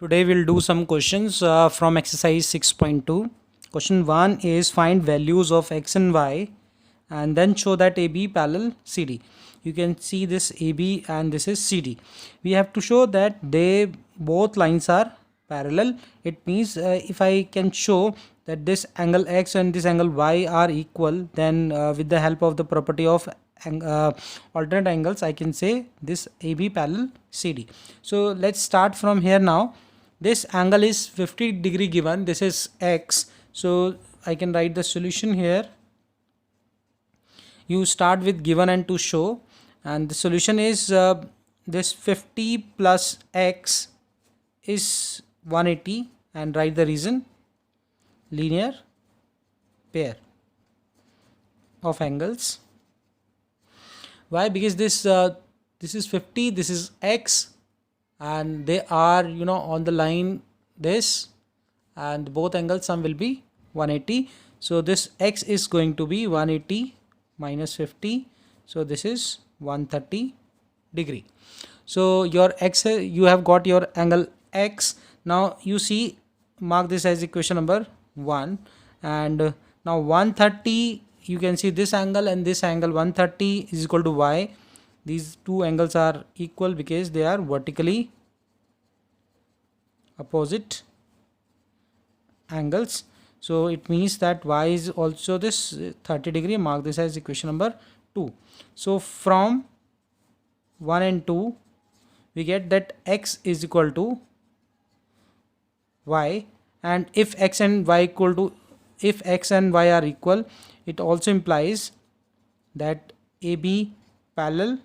Today we'll do some questions from exercise 6.2. Question 1 is find values of x and y and then show that AB parallel CD. You can see this AB and this is CD. We have to show that they both lines are parallel. It means if I can show that this angle x and this angle y are equal, then with the help of the property of alternate angles I can say this AB parallel CD. So let's start from here now. This angle is 50 degree given, this is x, so I can write the solution here. You start with given and to show, and the solution is this 50 plus x is 180, and write the reason: linear pair of angles. Why? Because this is 50, this is x, and they are on the line this, and both angles sum will be 180. So this x is going to be 180 minus 50, so this is 130 degree. So your x, you have got your angle x. Now you see, mark this as equation number 1, and now 130, you can see this angle and this angle 130 is equal to y. These two angles are equal because they are vertically opposite angles. So it means that y is also this 30 degree. Mark this as equation number 2. So from 1 and 2 we get that x is equal to y, and if x and y are equal, it also implies that AB parallel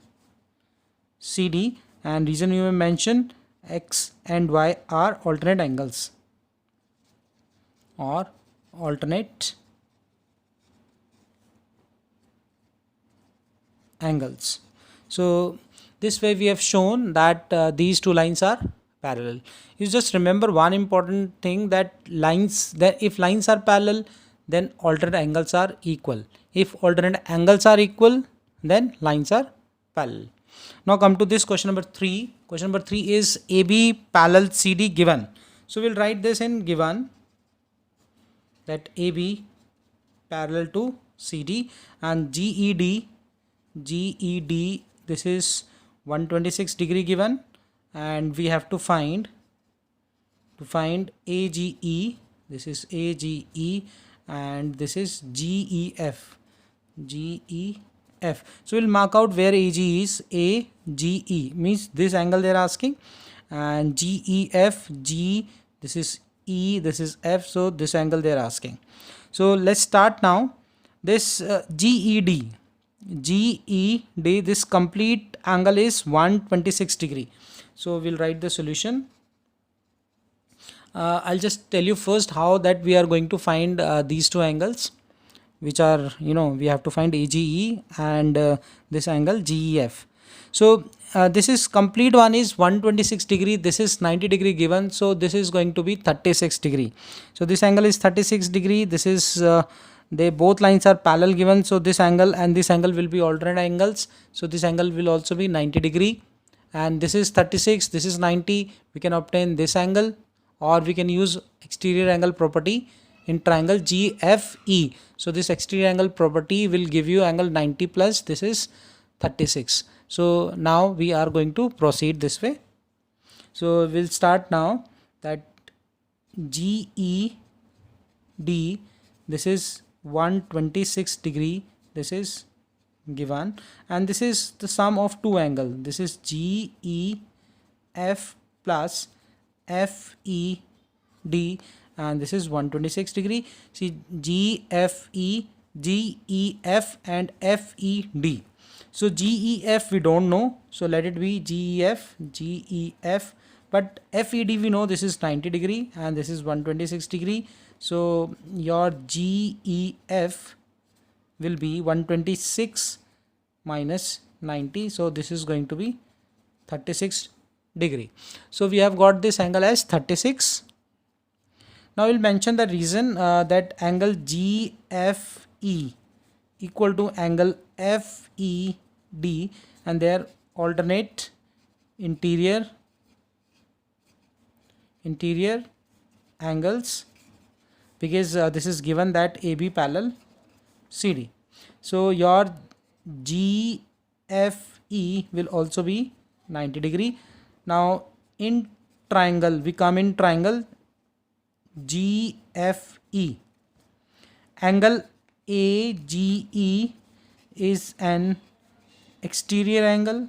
CD, and reason you may mention x and y are alternate angles or alternate angles. So this way we have shown that these two lines are parallel. You just remember one important thing, that if lines are parallel, then alternate angles are equal. If alternate angles are equal, then lines are parallel. Now come to this question number 3. Question number 3 is AB parallel CD given. So we'll write this in given, that AB parallel to CD, and GED, this is 126 degree given, and we have to find AGE, this is AGE, and this is GEF. So we'll mark out where AG is. AGE means this angle they are asking, and GEF, G, this is E, this is F, so this angle they are asking. So let's start now. This GED, this complete angle is 126 degree. So we'll write the solution. I'll just tell you first how that we are going to find these two angles, which are, we have to find AGE and this angle GEF. So this is complete one is 126 degree, this is 90 degree given, so this is going to be 36 degree. So this angle is 36 degree, this is they both lines are parallel given, so this angle and this angle will be alternate angles, so this angle will also be 90 degree, and this is 36, this is 90. We can obtain this angle, or we can use exterior angle property in triangle GFE. So this exterior angle property will give you angle 90 plus this is 36. So now we are going to proceed this way. So we'll start now, that GED, this is 126 degree, this is given, and this is the sum of two angles. This is GEF plus FED, and this is 126 degree. See, GFE, GEF and FED. So GEF we don't know, so let it be GEF, but FED we know this is 90 degree and this is 126 degree. So your GEF will be 126 minus 90, so this is going to be 36 degree. So we have got this angle as 36. Now we'll mention the reason that angle GFE equal to angle FED, and their alternate interior interior angles, because this is given that AB parallel CD. So your GFE will also be 90 degree. Now in triangle, we come in triangle GFE. Angle AGE is an exterior angle,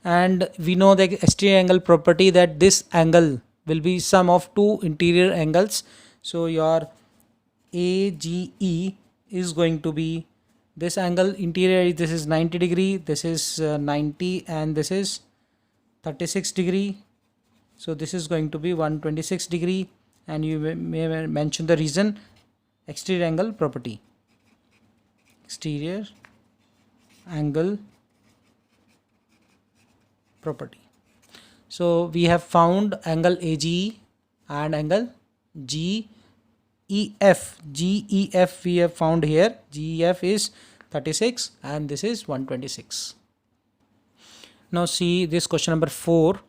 and we know the exterior angle property that this angle will be sum of two interior angles. So your AGE is going to be this angle interior, this is 90 degree, this is 90, and this is 36 degree. So this is going to be 126 degree, and you may mention the reason, exterior angle property, exterior angle property. So we have found angle AGE and angle GEF. GEF we have found here. GEF is 36 and this is 126. Now see this question number 4.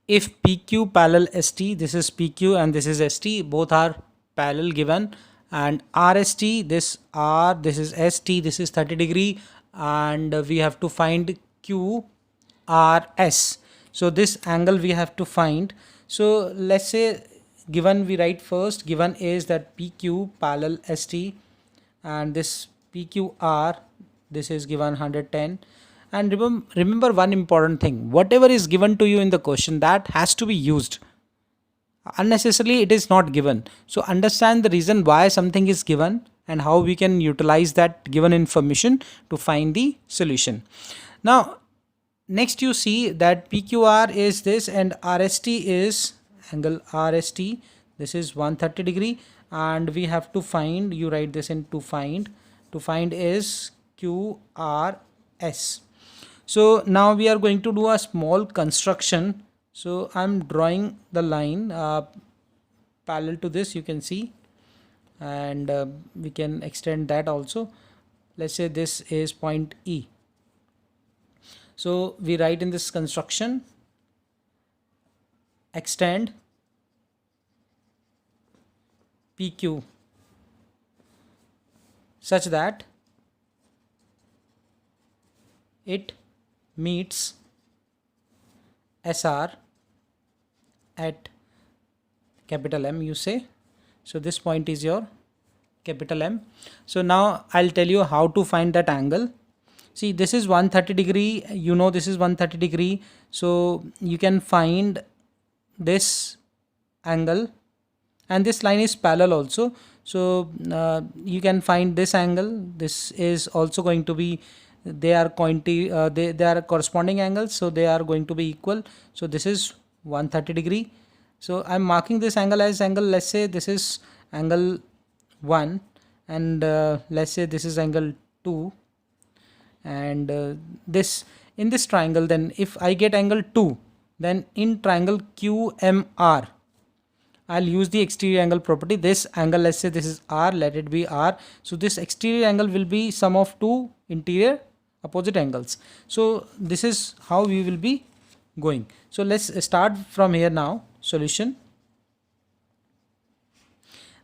If PQ parallel ST, this is PQ and this is ST, both are parallel given, and RST, this R, this is ST, this is 30 degree, and we have to find QRS. So this angle we have to find. So let's say given, we write first, given is that PQ parallel ST and this PQR, this is given 110. And remember one important thing, whatever is given to you in the question, that has to be used. Unnecessarily it is not given. So understand the reason why something is given and how we can utilize that given information to find the solution. Now next you see that PQR is this and RST is angle RST, this is 130 degree, and we have to find, you write this in to find is QRS. So now we are going to do a small construction. So I'm drawing the line parallel to this, you can see, and we can extend that also. Let's say this is point E. So we write in this construction, extend PQ such that it meets SR at capital M, you say. So this point is your capital M. So now I'll tell you how to find that angle. See, this is 130 degree, you know this is 130 degree. So you can find this angle, and this line is parallel also. So you can find this angle. This is also going to be, they are they are corresponding angles, so they are going to be equal. So this is 130 degree. So I'm marking this angle as angle, let's say this is angle 1, and let's say this is angle 2, and this in this triangle, then if I get angle 2, then in triangle QMR I'll use the exterior angle property. This angle, let's say this is R, let it be R. So this exterior angle will be sum of two interior opposite angles. So this is how we will be going. So let's start from here now. Solution,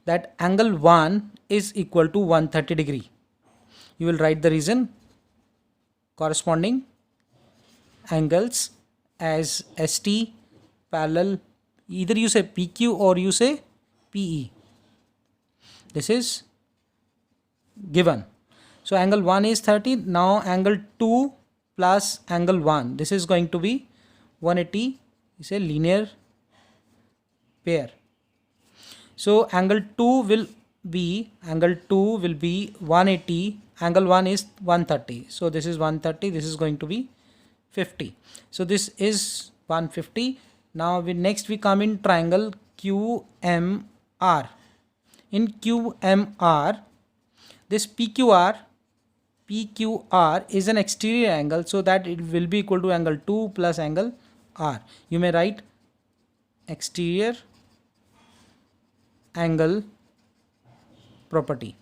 that angle 1 is equal to 130 degree. You will write the reason, corresponding angles as ST parallel, either you say PQ or you say PE. This is given. So angle 1 is 30. Now angle 2 plus angle 1, this is going to be 180. It's a linear pair. So angle 2 will be 180. Angle 1 is 130. So this is 130. This is going to be 50. So this is 150. Now next we come in triangle QMR. In QMR, this PQR is an exterior angle, so that it will be equal to angle 2 plus angle R. You may write exterior angle property.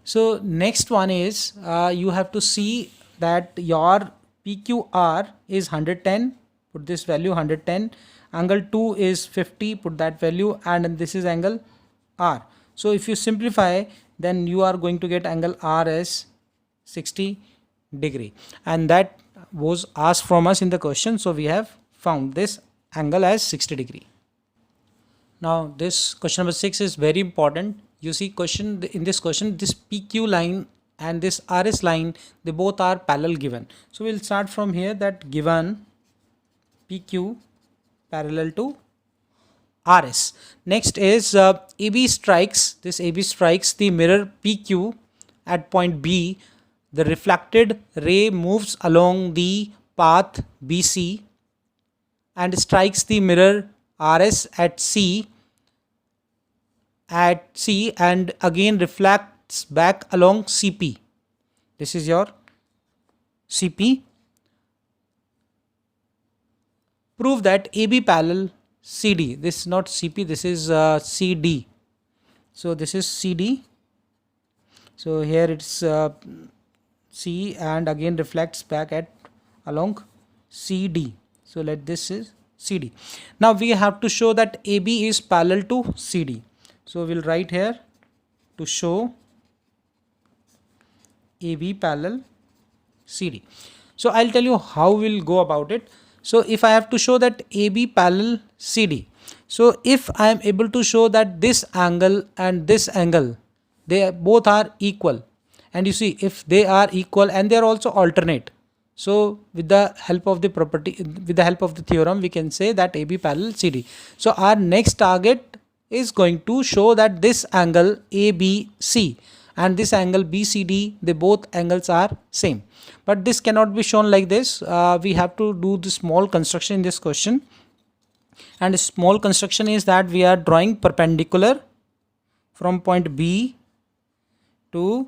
So next one is you have to see that your PQR is 110, put this value 110. Angle 2 is 50, put that value, and this is angle R. So if you simplify, then you are going to get angle R as 60 degree, and that was asked from us in the question. So we have found this angle as 60 degree. Now this question number 6 is very important. You see in this question, this PQ line and this RS line, they both are parallel given. So we'll start from here, that given PQ parallel to RS. Next is AB strikes the mirror PQ at point B. The reflected ray moves along the path BC and strikes the mirror RS at C and again reflects back along CP. This is your CP. Prove that AB parallel CD. This is not CP, this is CD. So this is CD. So here it's C and again reflects back along CD. So let this is CD. Now we have to show that AB is parallel to CD. So we'll write here, to show AB parallel CD. So I'll tell you how we'll go about it. So if I have to show that AB parallel CD, so if I am able to show that this angle and this angle, they both are equal, and you see if they are equal and they are also alternate, so with the help of the theorem, we can say that AB parallel CD. So our next target is going to show that this angle ABC and this angle BCD, they both angles are same. But this cannot be shown like this. We have to do the small construction in this question. And a small construction is that we are drawing perpendicular from point B to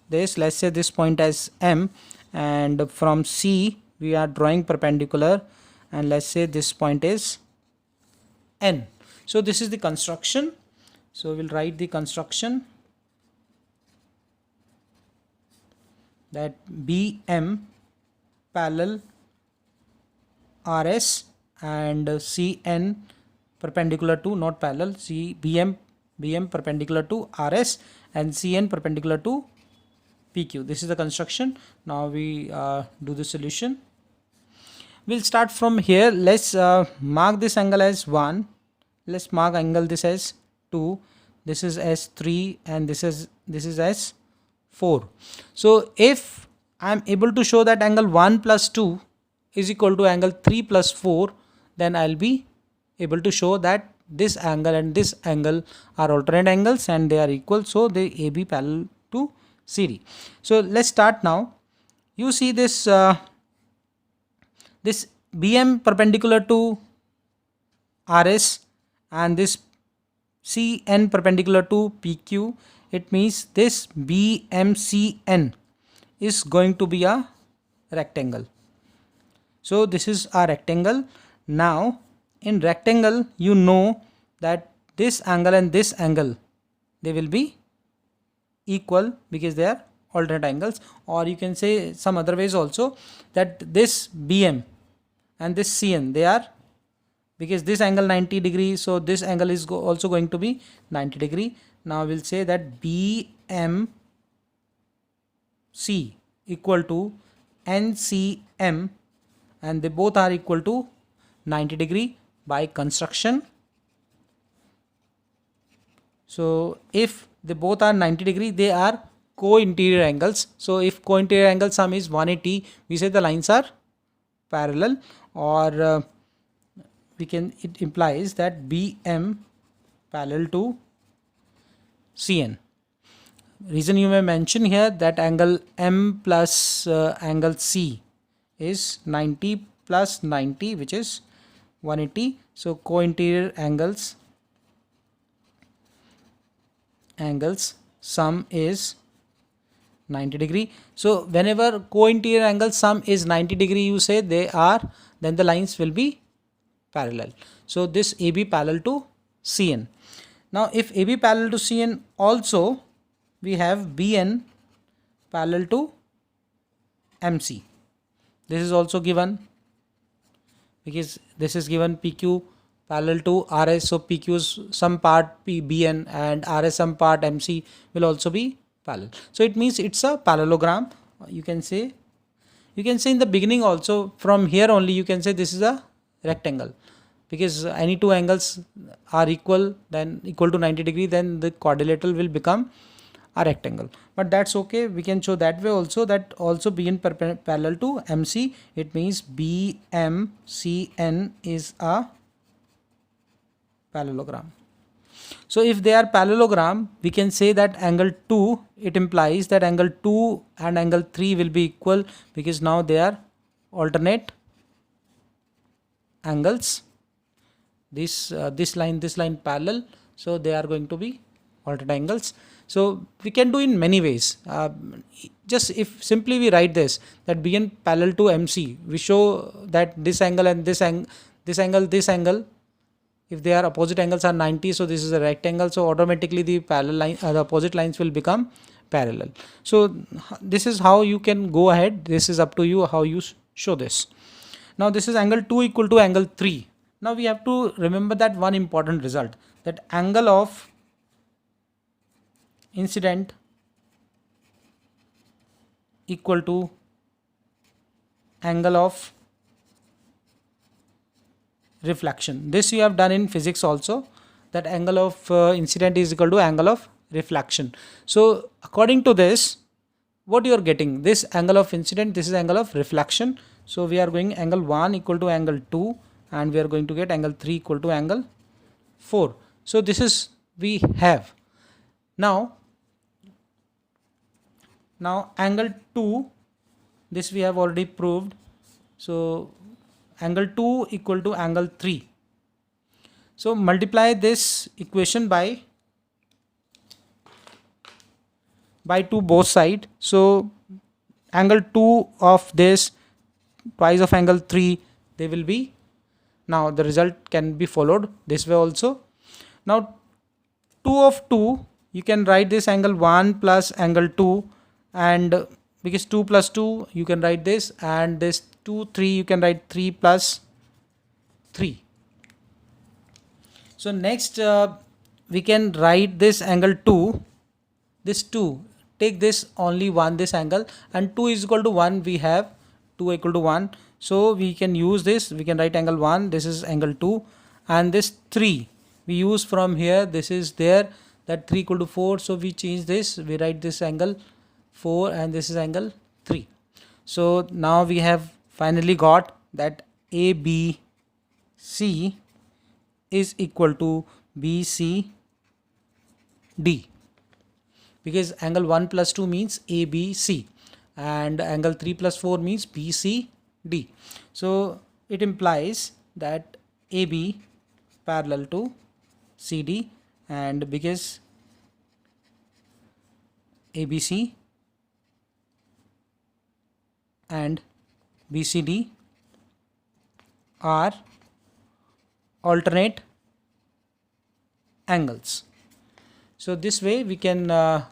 this, let's say this point as M, and from C we are drawing perpendicular, and let's say this point is N. So this is the construction. So we'll write the construction, that BM parallel RS and CN perpendicular to, not parallel, BM perpendicular to RS and CN perpendicular to PQ. This is the construction. Now we do the solution. We'll start from here. Let's mark this angle as 1. Let's mark angle this as 2. This is as 3 and this is as 4. So if I am able to show that angle 1 plus 2 is equal to angle 3 plus 4, then I'll be able to show that this angle and this angle are alternate angles and they are equal. So they AB parallel to CD. So let's start now. You see this this BM perpendicular to RS and this CN perpendicular to PQ. It means this BMCN is going to be a rectangle. So this is a rectangle. Now in rectangle, you know that this angle and this angle, they will be equal because they are alternate angles. Or you can say some other ways also, that this BM and this CN, they are, because this angle 90 degree, so this angle is also going to be 90 degree. Now we'll say that BMC equal to NCM, and they both are equal to 90 degree by construction. So if they both are 90 degree, they are co-interior angles. So if co-interior angle sum is 180, we say the lines are parallel, or it implies that BM parallel to CN. Reason you may mention here that angle M plus angle C is 90 plus 90, which is 180. So co-interior angles sum is 90 degree. So whenever co-interior angle sum is 90 degree, you say they are, then the lines will be parallel. So this AB parallel to CN. Now if AB parallel to CN, also we have BN parallel to MC. This is also given because this is given PQ parallel to RS. So PQ's some part BN and RS some part MC will also be parallel. So it means it's a parallelogram. You can say in the beginning also, from here only you can say this is a rectangle, because any two angles are equal, then equal to 90 degree, then the quadrilateral will become a rectangle. But that's okay, we can show that way also, that also BN parallel to MC. It means BMCN is a parallelogram. So if they are parallelogram, we can say that angle 2, it implies that angle 2 and angle 3 will be equal, because now they are alternate angles. This line parallel, so they are going to be alternate angles. So we can do in many ways. Just if simply we write this, that BN parallel to MC, we show that this angle and this angle, if they are opposite angles are 90, so this is a rectangle, so automatically the parallel line, the opposite lines will become parallel. So this is how you can go ahead. This is up to you how you show this. Now this is angle 2 equal to angle 3. Now we have to remember that one important result, that angle of incident equal to angle of reflection. This you have done in physics also, that angle of incident is equal to angle of reflection. So according to this, what you are getting, this angle of incident, this is angle of reflection. So we are going angle 1 equal to angle 2, and we are going to get angle 3 equal to angle 4. So this is we have. Now angle 2, this we have already proved. So angle 2 equal to angle 3. So multiply this equation by 2 both side. So angle 2 of this twice of angle 3, they will be, now the result can be followed this way also. Now 2 of 2, you can write this angle 1 plus angle 2, and because 2 plus 2 you can write this, and this 2 3 you can write 3 plus 3. So next we can write this angle 2, this 2, take this only 1, this angle, and 2 is equal to 1, we have 2 equal to 1, so we can use this, we can write angle 1, this is angle 2, and this 3 we use from here, this is there, that 3 equal to 4, so we change this, we write this angle 4 and this is angle 3. So now we have finally got that ABC is equal to BCD, because angle 1 plus 2 means ABC and angle 3 plus 4 means BCD. So it implies that AB parallel to CD, and because ABC and BCD are alternate angles. So this way we can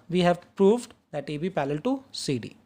we have proved that AB parallel to CD.